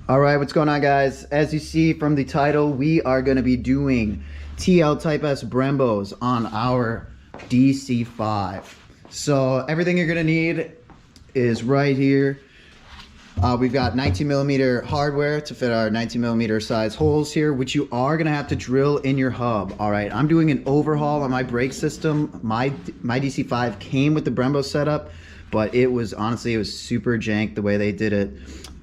All right, what's going on, guys? As you see from the title, we are going to be doing TL Type-S Brembos on our DC5. So everything you're going to need is right here. We've got 19mm hardware to fit our 19mm size holes here, which you are going to have to drill in your hub. All right, I'm doing an overhaul on my brake system. My DC5 came with the Brembo setup, but it was super jank the way they did it.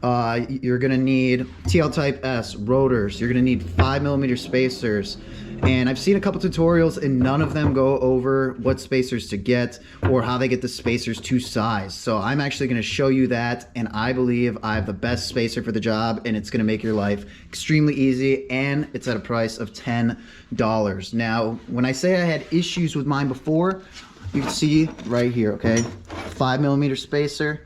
You're gonna need TL Type-S rotors. You're gonna need 5mm spacers, and I've seen a couple tutorials and none of them go over what spacers to get or how they get the spacers to size. So I'm actually gonna show you that, and I believe I have the best spacer for the job, and it's gonna make your life extremely easy, and it's at a price of $10. Now, when I say I had issues with mine before, you can see right here, okay? 5mm spacer.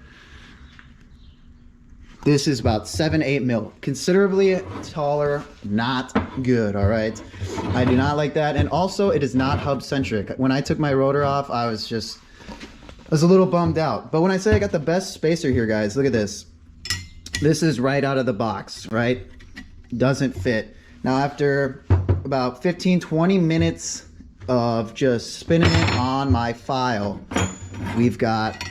This is about 7-8 mil, considerably taller, not good, all right? I do not like that, and also it is not hub centric. When I took my rotor off, I was a little bummed out. But when I say I got the best spacer here, guys, look at this. This is right out of the box, right? Doesn't fit. Now after about 15-20 minutes of just spinning it on my file, we've got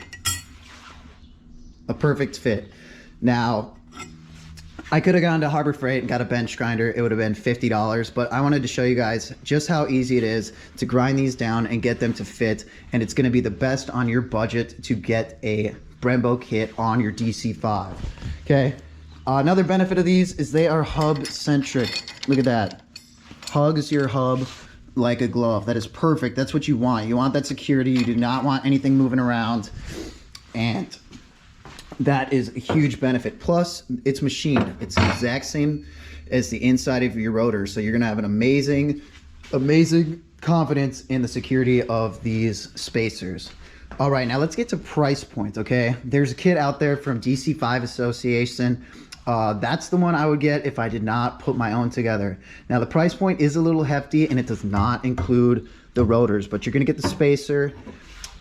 a perfect fit. Now, I could have gone to Harbor Freight and got a bench grinder. It would have been $50, but I wanted to show you guys just how easy it is to grind these down and get them to fit, and it's going to be the best on your budget to get a Brembo kit on your DC5. Okay, another benefit of these is they are hub centric. Look at that. Hugs your hub like a glove. That is perfect. That's what you want. You want that security. You do not want anything moving around, and that is a huge benefit. Plus, it's machined. It's the exact same as the inside of your rotor. So you're gonna have an amazing confidence in the security of these spacers. All right, now let's get to price points, okay? There's a kit out there from DC5 Association. That's the one I would get if I did not put my own together. Now the price point is a little hefty and it does not include the rotors, but you're gonna get the spacer.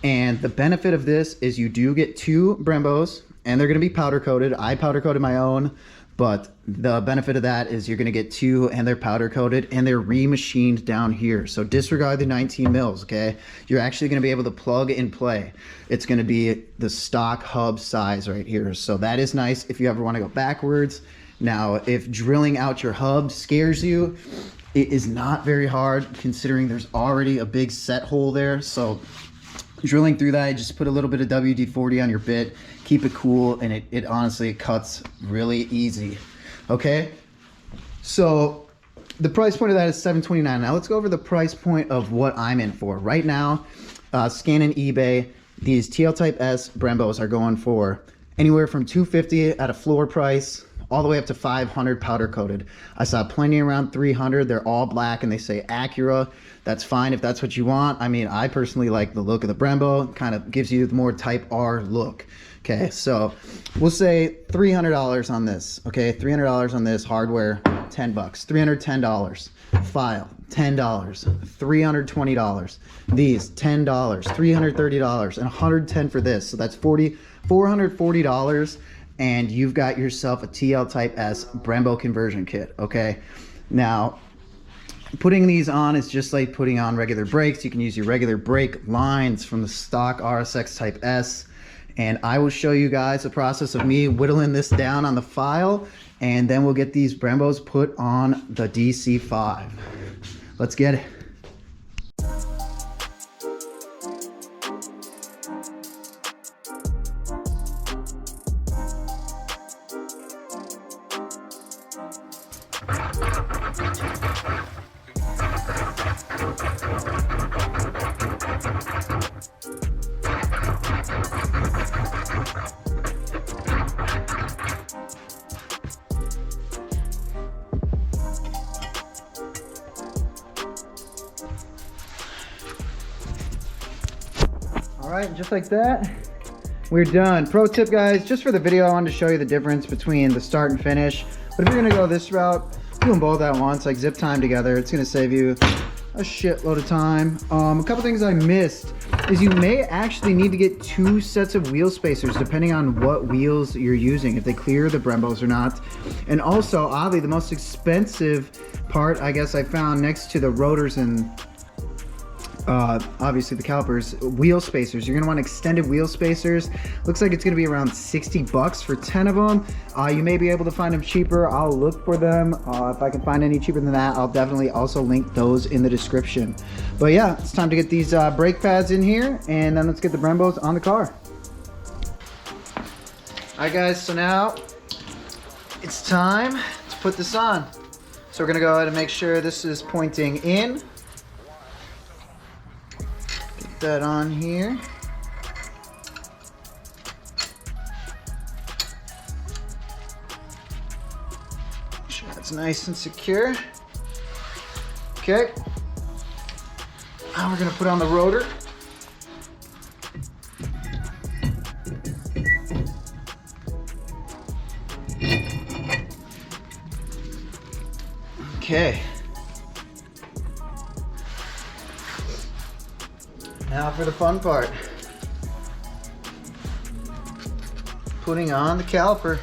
And the benefit of this is you do get 2 Brembos, and they're going to be powder coated. I powder coated my own, but the benefit of that is you're going to get 2 and they're powder coated and they're remachined down here. So disregard the 19 mils, okay? You're actually going to be able to plug and play. It's going to be the stock hub size right here. So that is nice if you ever want to go backwards. Now, if drilling out your hub scares you, it is not very hard considering there's already a big set hole there. So drilling through that, just put a little bit of WD-40 on your bit, keep it cool, and it honestly cuts really easy. Okay, so the price point of that is $729. Now let's go over the price point of what I'm in for right now. Scanning eBay, these TL Type-S Brembos are going for anywhere from $250 at a floor price all the way up to $500 powder coated. I saw plenty around $300. They're all black and they say Acura. That's fine if that's what you want. I mean, I personally like the look of the Brembo. Kind of gives you the more Type R look. Okay, so we'll say $300 on this. Okay, $300 on this hardware, $10. $310. File, $10. $320. These, $10. $330 and $110 for this. So that's $440. And you've got yourself a TL Type-S Brembo Conversion kit, okay? Now, putting these on is just like putting on regular brakes. You can use your regular brake lines from the stock RSX Type-S. And I will show you guys the process of me whittling this down on the file, and then we'll get these Brembos put on the DC5. Let's get it. All right, just like that, we're done. Pro tip, guys, just for the video, I wanted to show you the difference between the start and finish. But if you're gonna go this route, do them both at once, like zip time together. It's gonna save you a shitload of time. A couple things I missed is you may actually need to get 2 sets of wheel spacers depending on what wheels you're using, if they clear the Brembos or not. And also, oddly, the most expensive part I guess I found next to the rotors and obviously the calipers, wheel spacers. You're gonna want extended wheel spacers. Looks like it's gonna be around 60 bucks for 10 of them. You may be able to find them cheaper. I'll look for them. If I can find any cheaper than that, I'll definitely also link those in the description. But yeah, it's time to get these brake pads in here, and then let's get the Brembos on the car. All right guys, so now it's time to put this on. So we're gonna go ahead and make sure this is pointing in. That on here. Make sure that's nice and secure. Okay. Now we're gonna put on the rotor. Okay. Now for the fun part. Putting on the caliper.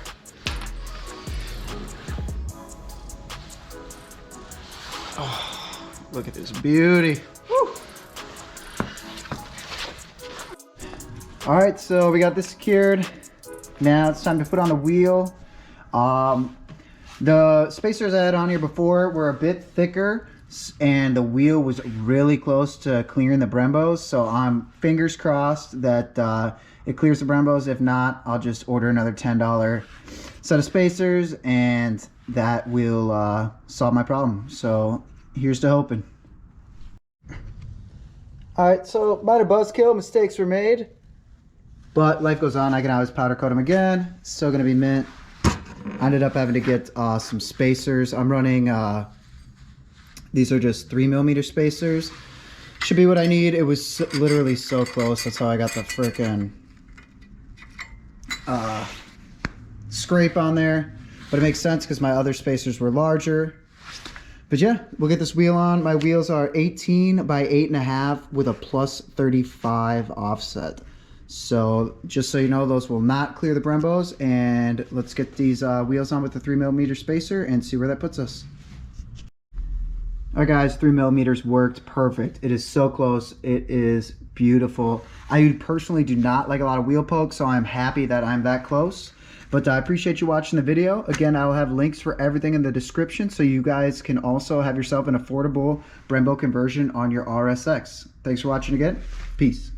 Oh, look at this beauty. Woo. All right, so we got this secured. Now it's time to put on the wheel. The spacers I had on here before were a bit thicker, and the wheel was really close to clearing the Brembos, so I'm fingers crossed that it clears the Brembos. If not, I'll just order another $10 set of spacers, and that will solve my problem. So here's to hoping. Alright, so minor buzzkill, mistakes were made, but life goes on. I can always powder coat them again. Still gonna be mint. I ended up having to get some spacers. I'm running these are just 3mm spacers. Should be what I need. It was literally so close. That's how I got the frickin' scrape on there. But it makes sense because my other spacers were larger. But yeah, we'll get this wheel on. My wheels are 18 by 8.5 with a plus 35 offset. So just so you know, those will not clear the Brembos. And let's get these wheels on with the 3mm spacer and see where that puts us. All right guys, 3mm worked perfect. It is so close. It is beautiful. I personally do not like a lot of wheel poke, so I'm happy that I'm that close. But I appreciate you watching the video. Again, I'll have links for everything in the description, so you guys can also have yourself an affordable Brembo conversion on your RSX. Thanks for watching again. Peace.